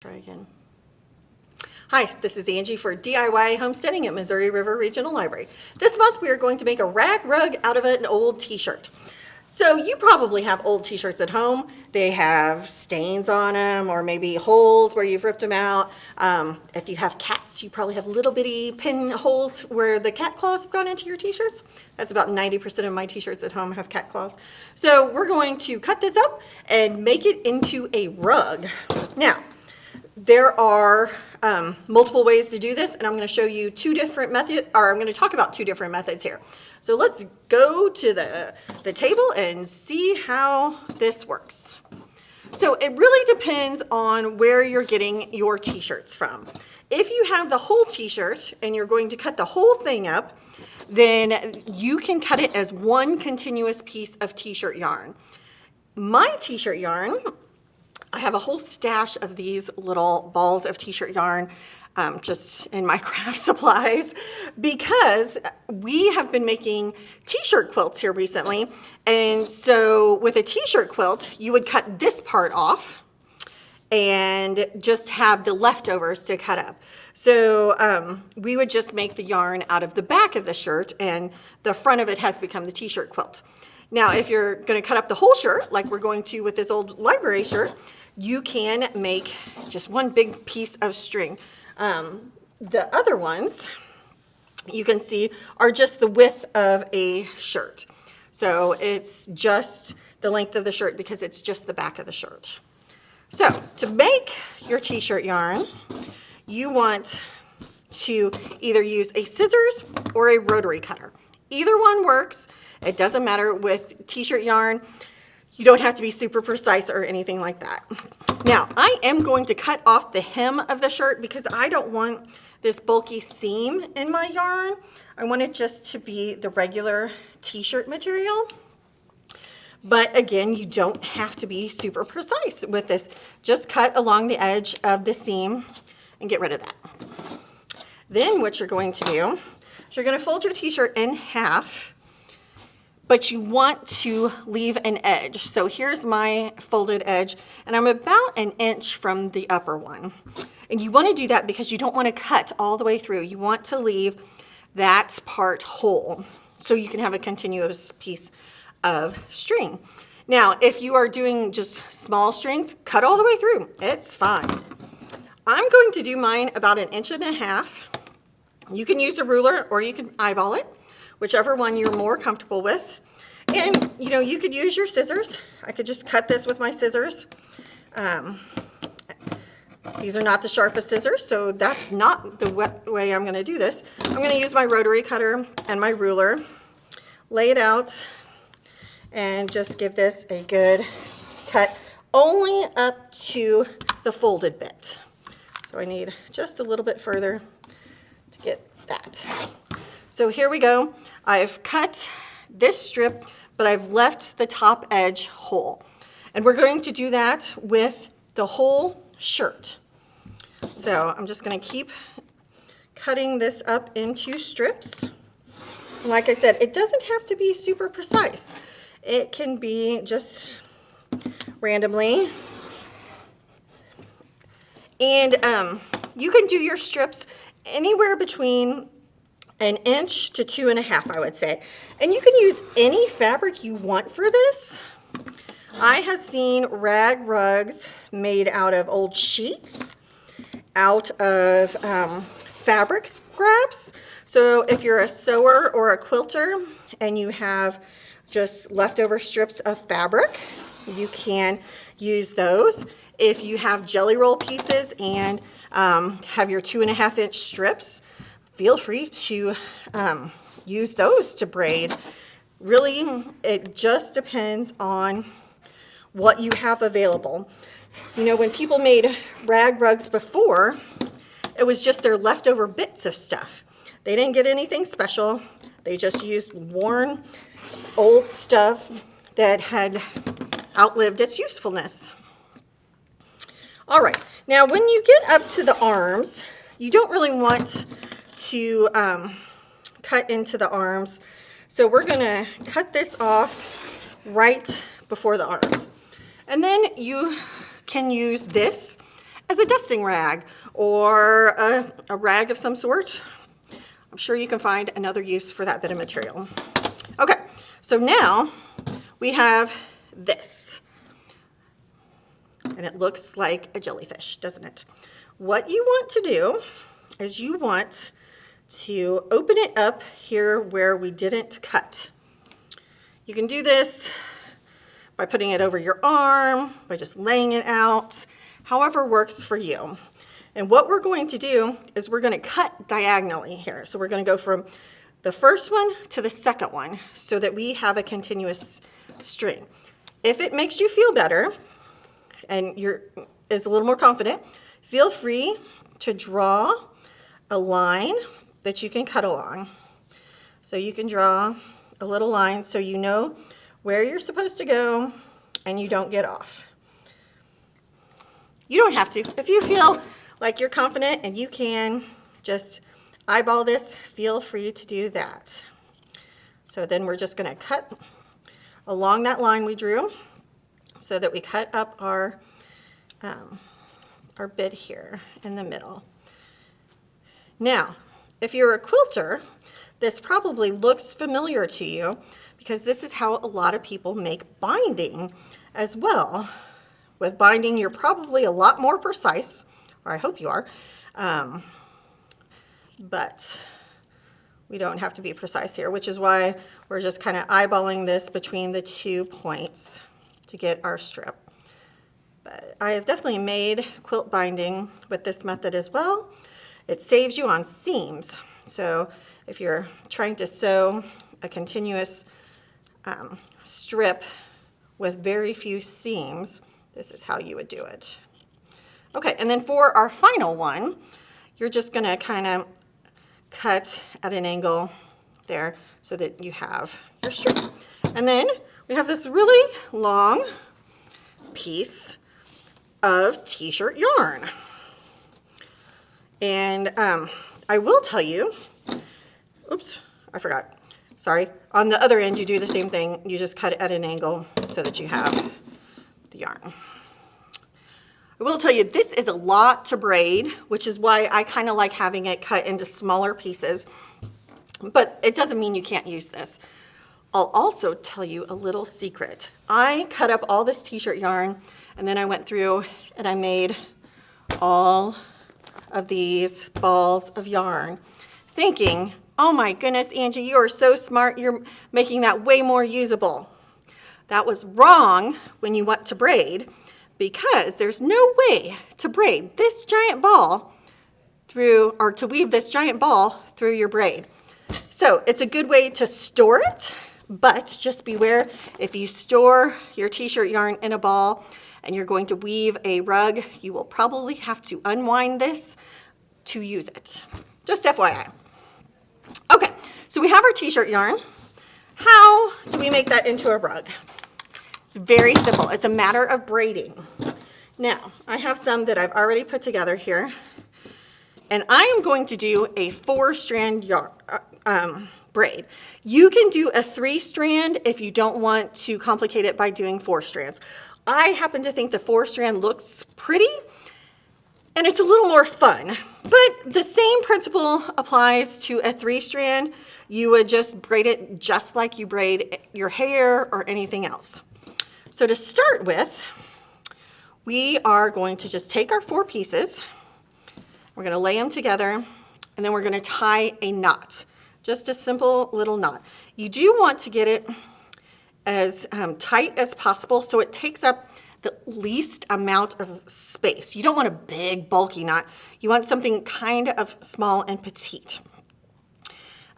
Try again. Hi, this is Angie for DIY Homesteading at Missouri River Regional Library. This month we are going to make a rag rug out of an old t-shirt. So you probably have old t-shirts at home. They have stains on them or maybe holes where you've ripped them out. If you have cats, you probably have little bitty pin holes where the cat claws have gone into your t-shirts. That's about 90% of my t-shirts at home have cat claws. So we're going to cut this up and make it into a rug. Now, there are multiple ways to do this, and I'm going to show you two different methods, or I'm going to talk about two different methods here. So let's go to the table and see how this works. So it really depends on where you're getting your t-shirts from. If you have the whole t-shirt and you're going to cut the whole thing up, then you can cut it as one continuous piece of t-shirt yarn. My t-shirt yarn, I have a whole stash of these little balls of t-shirt yarn just in my craft supplies because we have been making t-shirt quilts here recently. And so with a t-shirt quilt, you would cut this part off and just have the leftovers to cut up. So we would just make the yarn out of the back of the shirt, and the front of it has become the t-shirt quilt. Now, if you're going to cut up the whole shirt, like we're going to with this old library shirt, you can make just one big piece of string. The other ones, you can see, are just the width of a shirt. So it's just the length of the shirt because it's just the back of the shirt. So to make your t-shirt yarn, you want to either use a scissors or a rotary cutter. Either one works. It doesn't matter with t-shirt yarn. You don't have to be super precise or anything like that. Now, I am going to cut off the hem of the shirt because I don't want this bulky seam in my yarn. I want it just to be the regular t-shirt material. But again, you don't have to be super precise with this. Just cut along the edge of the seam and get rid of that. Then what you're going to do is you're going to fold your t-shirt in half, but you want to leave an edge. So here's my folded edge, and I'm about an inch from the upper one. And you want to do that because you don't want to cut all the way through. You want to leave that part whole so you can have a continuous piece of string. Now, if you are doing just small strings, cut all the way through. It's fine. I'm going to do mine about an inch and a half. You can use a ruler or you can eyeball it, whichever one you're more comfortable with. And you know, you could use your scissors. I could just cut this with my scissors. These are not the sharpest scissors, so that's not the way I'm going to do this. I'm going to use my rotary cutter and my ruler, lay it out, and just give this a good cut only up to the folded bit. So I need just a little bit further to get that. So here we go. I've cut this strip, but I've left the top edge whole. And we're going to do that with the whole shirt. So I'm just going to keep cutting this up into strips. And like I said, it doesn't have to be super precise. It can be just randomly. And you can do your strips anywhere between an inch to 2.5, I would say. And you can use any fabric you want for this. I have seen rag rugs made out of old sheets, out of fabric scraps. So if you're a sewer or a quilter and you have just leftover strips of fabric, you can use those. If you have jelly roll pieces and have your 2.5-inch strips, feel free to use those to braid. Really, it just depends on what you have available. You know, when people made rag rugs before, it was just their leftover bits of stuff. They didn't get anything special. They just used worn old stuff that had outlived its usefulness. All right, now when you get up to the arms, you don't really want to cut into the arms. So we're going to cut this off right before the arms. And then you can use this as a dusting rag or a rag of some sort. I'm sure you can find another use for that bit of material. Okay, so now we have this. And it looks like a jellyfish, doesn't it? What you want to do is you want to open it up here where we didn't cut. You can do this by putting it over your arm, by just laying it out, however works for you. And what we're going to do is we're going to cut diagonally here. So we're going to go from the first one to the second one so that we have a continuous string. If it makes you feel better and is a little more confident, feel free to draw a line that you can cut along. So you can draw a little line so you know where you're supposed to go and you don't get off. You don't have to. If you feel like you're confident and you can just eyeball this, feel free to do that. So then we're just going to cut along that line we drew so that we cut up our bit here in the middle. Now, if you're a quilter, this probably looks familiar to you because this is how a lot of people make binding as well. With binding, you're probably a lot more precise, or I hope you are, but we don't have to be precise here, which is why we're just kind of eyeballing this between the 2 points to get our strip. But I have definitely made quilt binding with this method as well. It saves you on seams. So if you're trying to sew a continuous strip with very few seams, this is how you would do it. Okay, and then for our final one, you're just gonna kind of cut at an angle there so that you have your strip. And then we have this really long piece of t-shirt yarn. And I will tell you, oops, I forgot. Sorry. On the other end, you do the same thing. You just cut it at an angle so that you have the yarn. I will tell you, this is a lot to braid, which is why I kind of like having it cut into smaller pieces. But it doesn't mean you can't use this. I'll also tell you a little secret. I cut up all this t-shirt yarn, and then I went through and I made all of these balls of yarn, thinking, oh my goodness, Angie, you are so smart. You're making that way more usable. That was wrong when you went to braid, because there's no way to braid this giant ball through, or to weave this giant ball through your braid. So it's a good way to store it, but just beware if you store your t-shirt yarn in a ball and you're going to weave a rug, you will probably have to unwind this to use it. Just FYI. Okay, so we have our t-shirt yarn. How do we make that into a rug? It's very simple. It's a matter of braiding. Now, I have some that I've already put together here, and I am going to do a 4-strand yarn braid. You can do a 3-strand if you don't want to complicate it by doing 4 strands. I happen to think the 4-strand looks pretty, and it's a little more fun, but the same principle applies to a 3-strand. You would just braid it just like you braid your hair or anything else. So to start with, we are going to just take our 4 pieces, we're going to lay them together, and then we're going to tie a knot, just a simple little knot. You do want to get it as tight as possible so it takes up the least amount of space. You don't want a big bulky knot. You want something kind of small and petite.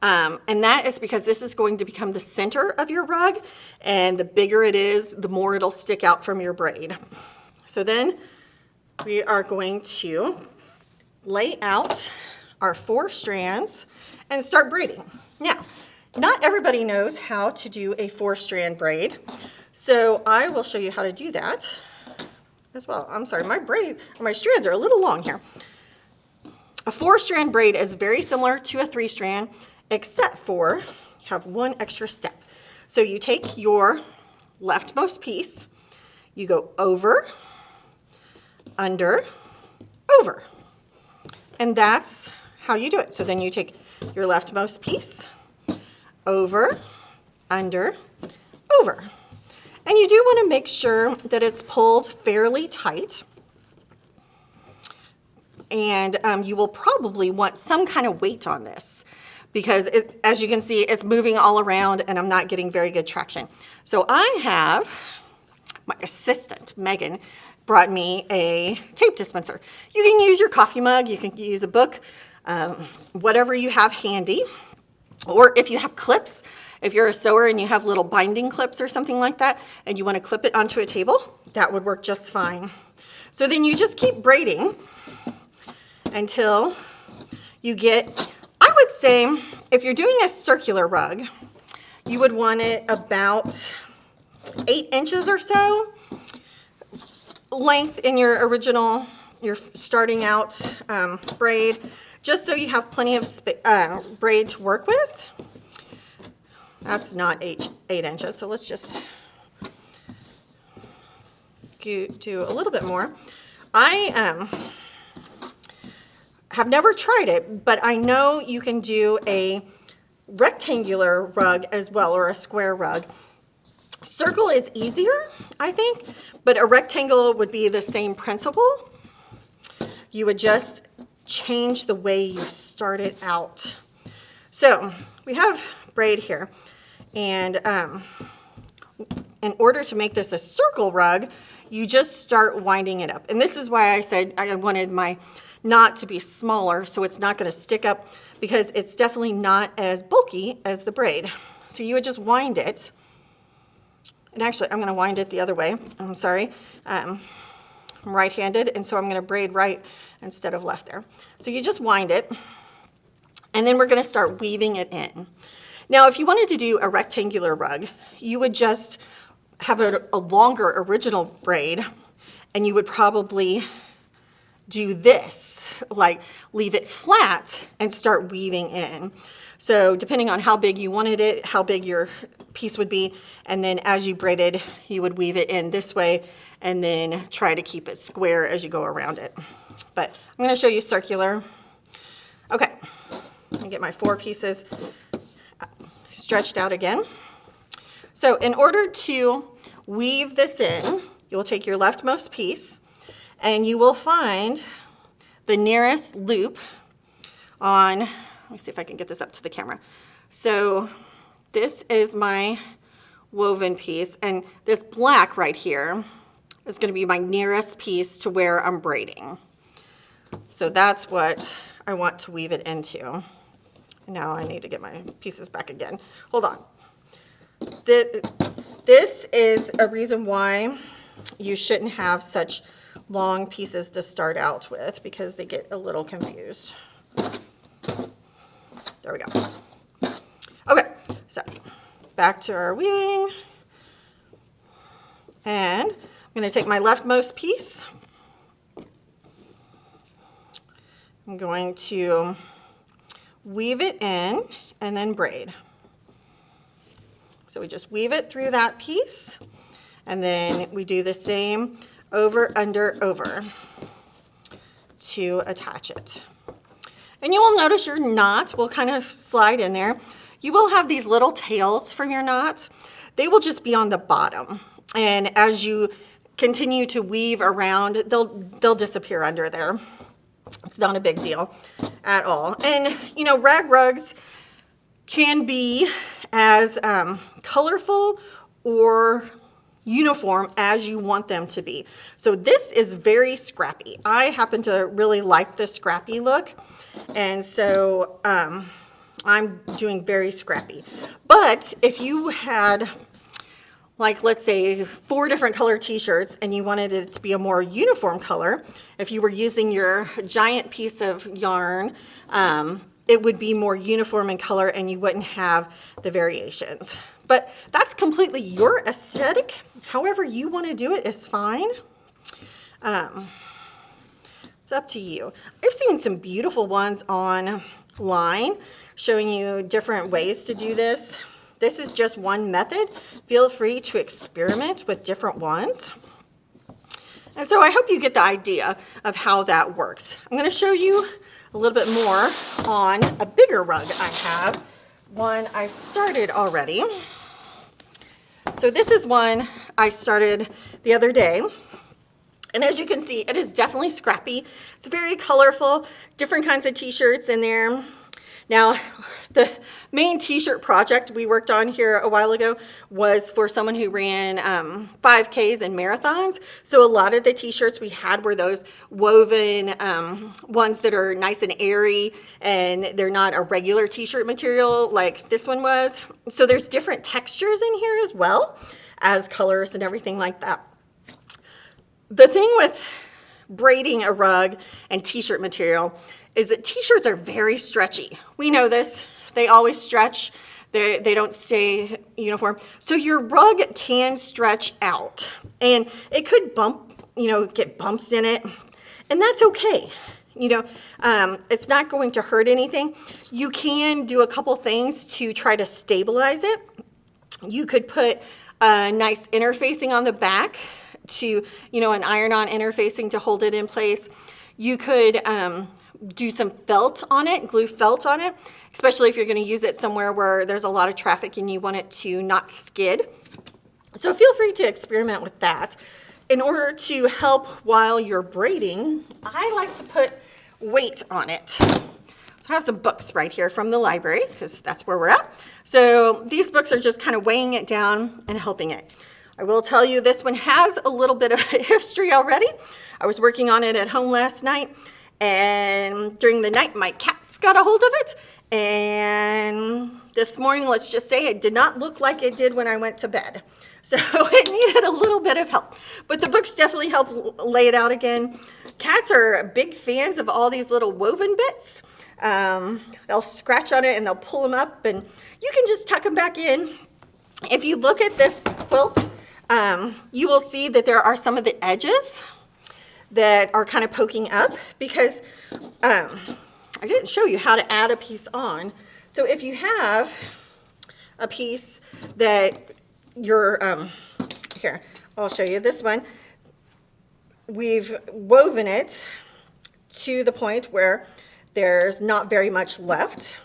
And that is because this is going to become the center of your rug, and the bigger it is, the more it'll stick out from your braid. So then we are going to lay out our 4 strands and start braiding. Now, not everybody knows how to do a 4-strand braid, so I will show you how to do that as well. I'm sorry, my strands are a little long here. A 4-strand braid is very similar to a 3-strand, except for you have one extra step. So you take your leftmost piece, you go over, under, over. And that's how you do it. So then you take your leftmost piece, over, under, over. And you do want to make sure that it's pulled fairly tight. And you will probably want some kind of weight on this because as you can see, it's moving all around and I'm not getting very good traction. So I have, my assistant, Megan, brought me a tape dispenser. You can use your coffee mug, you can use a book, whatever you have handy. Or if you have clips, if you're a sewer and you have little binding clips or something like that, and you want to clip it onto a table, that would work just fine. So then you just keep braiding until you get, I would say, if you're doing a circular rug, you would want it about 8 inches or so length in your original, your starting out braid, just so you have plenty of braid to work with. That's not 8 inches, so let's just do a little bit more. I have never tried it, but I know you can do a rectangular rug as well, or a square rug. Circle is easier, I think, but a rectangle would be the same principle. You would just change the way you start it out. So we have braid here, and in order to make this a circle rug, you just start winding it up. And this is why I said I wanted my knot to be smaller so it's not going to stick up, because it's definitely not as bulky as the braid. So you would just wind it. And actually, I'm going to wind it the other way. I'm sorry. I'm right-handed, and so I'm going to braid right instead of left there. So you just wind it, and then we're going to start weaving it in. Now, if you wanted to do a rectangular rug, you would just have a longer original braid, and you would probably do this, like leave it flat and start weaving in. So depending on how big you wanted it, how big your piece would be, and then as you braided, you would weave it in this way and then try to keep it square as you go around it. But I'm going to show you circular. Okay, let me get my 4 pieces stretched out again. So in order to weave this in, you'll take your leftmost piece and you will find the nearest loop on, let me see if I can get this up to the camera. So this is my woven piece, and this black right here is going to be my nearest piece to where I'm braiding. So that's what I want to weave it into. Now I need to get my pieces back again. Hold on. This is a reason why you shouldn't have such long pieces to start out with, because they get a little confused. There we go. Okay, so back to our weaving. And I'm going to take my leftmost piece. I'm going to weave it in and then braid. So we just weave it through that piece, and then we do the same over, under, over to attach it. And you will notice your knot will kind of slide in there. You will have these little tails from your knot. They will just be on the bottom. And as you continue to weave around, they'll disappear under there. It's not a big deal at all. And you know, rag rugs can be as colorful or uniform as you want them to be. So this is very scrappy. I happen to really like the scrappy look, and so I'm doing very scrappy. But if you had, like, let's say 4 different color t-shirts and you wanted it to be a more uniform color, if you were using your giant piece of yarn, it would be more uniform in color and you wouldn't have the variations. But that's completely your aesthetic. However you want to do it is fine. It's up to you. I've seen some beautiful ones online showing you different ways to do this. This is just one method. Feel free to experiment with different ones. And so I hope you get the idea of how that works. I'm going to show you a little bit more on a bigger rug I have, one I started already. So this is one I started the other day. And as you can see, it is definitely scrappy. It's very colorful, different kinds of t-shirts in there. Now, the main t-shirt project we worked on here a while ago was for someone who ran 5Ks and marathons. So a lot of the t-shirts we had were those woven ones that are nice and airy, and they're not a regular t-shirt material like this one was. So there's different textures in here as well as colors and everything like that. The thing with braiding a rug and t-shirt material is that t-shirts are very stretchy. We know this. They always stretch. They don't stay uniform. So your rug can stretch out, and it could bump, get bumps in it, and that's okay. It's not going to hurt anything. You can do a couple things to try to stabilize it. You could put a nice interfacing on the back to, an iron-on interfacing to hold it in place. You could do some felt on it, glue felt on it, especially if you're going to use it somewhere where there's a lot of traffic and you want it to not skid. So feel free to experiment with that. In order to help while you're braiding, I like to put weight on it. So I have some books right here from the library because that's where we're at. So these books are just kind of weighing it down and helping it. I will tell you this one has a little bit of a history already. I was working on it at home last night, and during the night my cats got a hold of it, and this morning, let's just say, it did not look like it did when I went to bed. So it needed a little bit of help, but the books definitely help lay it out again. Cats are big fans of all these little woven bits. They'll scratch on it and they'll pull them up, and you can just tuck them back in. If you look at this quilt, you will see that there are some of the edges that are kind of poking up because I didn't show you how to add a piece on. So if you have a piece that you're, here, I'll show you this one. We've woven it to the point where there's not very much left.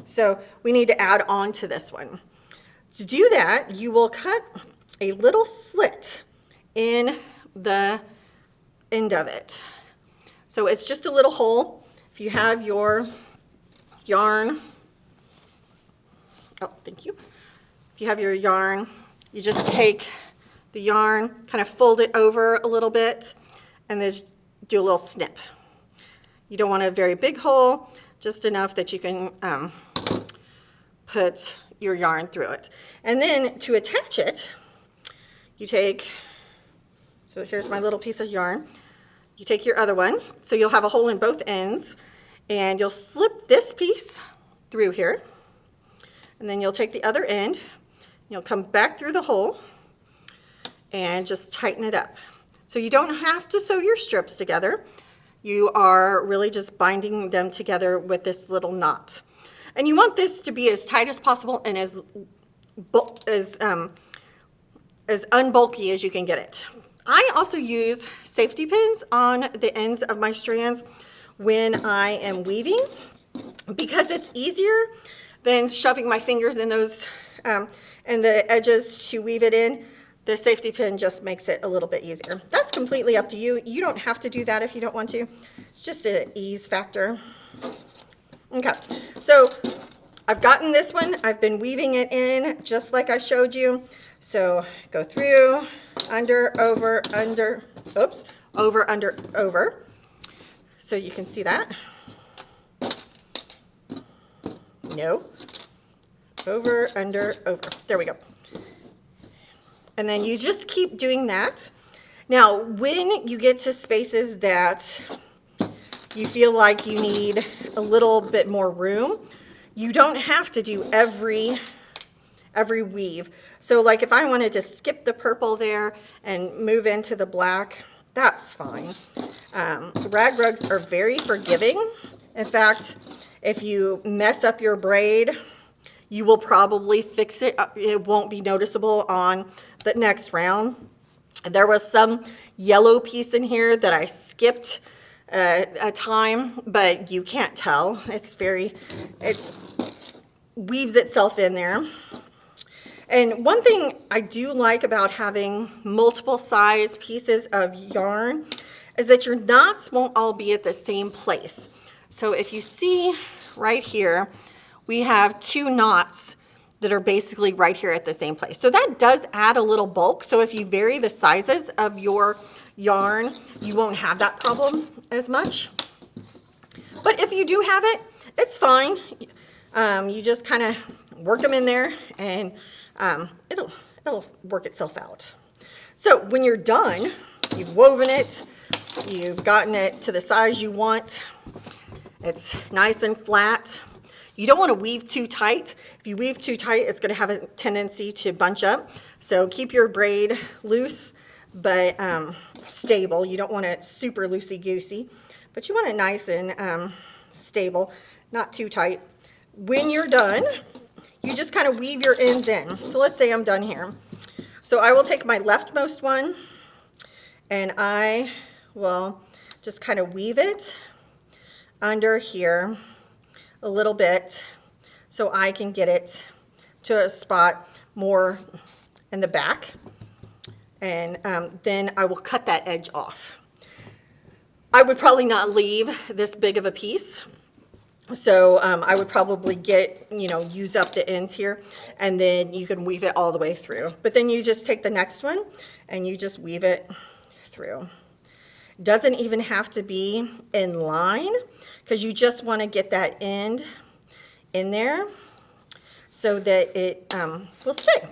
So we need to add on to this one. To do that, you will cut a little slit in the end of it. So it's just a little hole. If you have your yarn, oh, thank you. If you have your yarn, you just take the yarn, kind of fold it over a little bit, and then just do a little snip. You don't want a very big hole, just enough that you can put your yarn through it. And then to attach it, you take, so here's my little piece of yarn. You take your other one, so you'll have a hole in both ends, and you'll slip this piece through here, and then you'll take the other end, you'll come back through the hole, and just tighten it up. So you don't have to sew your strips together. You are really just binding them together with this little knot. And you want this to be as tight as possible and as unbulky as you can get it. I also use safety pins on the ends of my strands when I am weaving because it's easier than shoving my fingers in those and the edges to weave it in. The safety pin just makes it a little bit easier. That's completely up to you. You don't have to do that if you don't want to. It's just an ease factor. Okay, so I've gotten this one. I've been weaving it in just like I showed you. So go through, under, over, under, oops, over, under, over. So you can see that. No. Over, under, over. There we go. And then you just keep doing that. Now, when you get to spaces that you feel like you need a little bit more room, you don't have to do every weave. So like if I wanted to skip the purple there and move into the black, that's fine. Rag rugs are very forgiving. In fact, if you mess up your braid, you will probably fix it. It won't be noticeable on the next round. There was some yellow piece in here that I skipped a time, but you can't tell. It weaves itself in there. And one thing I do like about having multiple size pieces of yarn is that your knots won't all be at the same place. So if you see right here, we have 2 knots that are basically right here at the same place. So that does add a little bulk. So if you vary the sizes of your yarn, you won't have that problem as much. But if you do have it, it's fine. You just kind of work them in there and it'll work itself out. So when you're done, you've woven it, you've gotten it to the size you want, it's nice and flat. You don't want to weave too tight. If you weave too tight, it's going to have a tendency to bunch up. So keep your braid loose, but stable. You don't want it super loosey-goosey, but you want it nice and stable, not too tight. When you're done, you just kind of weave your ends in. So let's say I'm done here. So I will take my leftmost one and I will just kind of weave it under here a little bit so I can get it to a spot more in the back. And then I will cut that edge off. I would probably not leave this big of a piece. So I would probably use up the ends here, and then you can weave it all the way through. But then you just take the next one and you just weave it through. Doesn't even have to be in line because you just want to get that end in there so that it will stay.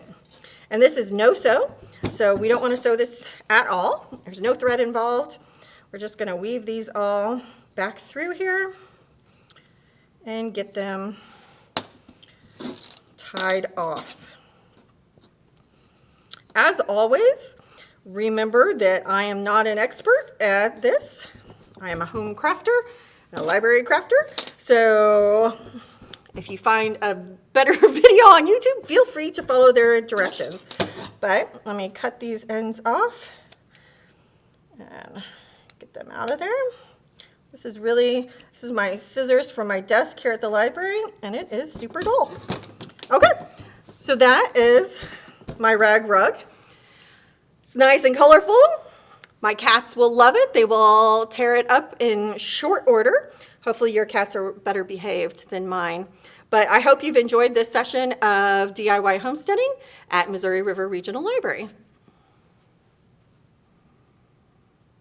And this is no sew, so we don't want to sew this at all. There's no thread involved. We're just going to weave these all back through here and get them tied off. As always, remember that I am not an expert at this. I am a home crafter and a library crafter. So if you find a better video on YouTube, feel free to follow their directions. But let me cut these ends off and get them out of there. This is my scissors from my desk here at the library, and it is super dull. Okay, so that is my rag rug. It's nice and colorful. My cats will love it. They will tear it up in short order. Hopefully your cats are better behaved than mine. But I hope you've enjoyed this session of DIY homesteading at Missouri River Regional Library.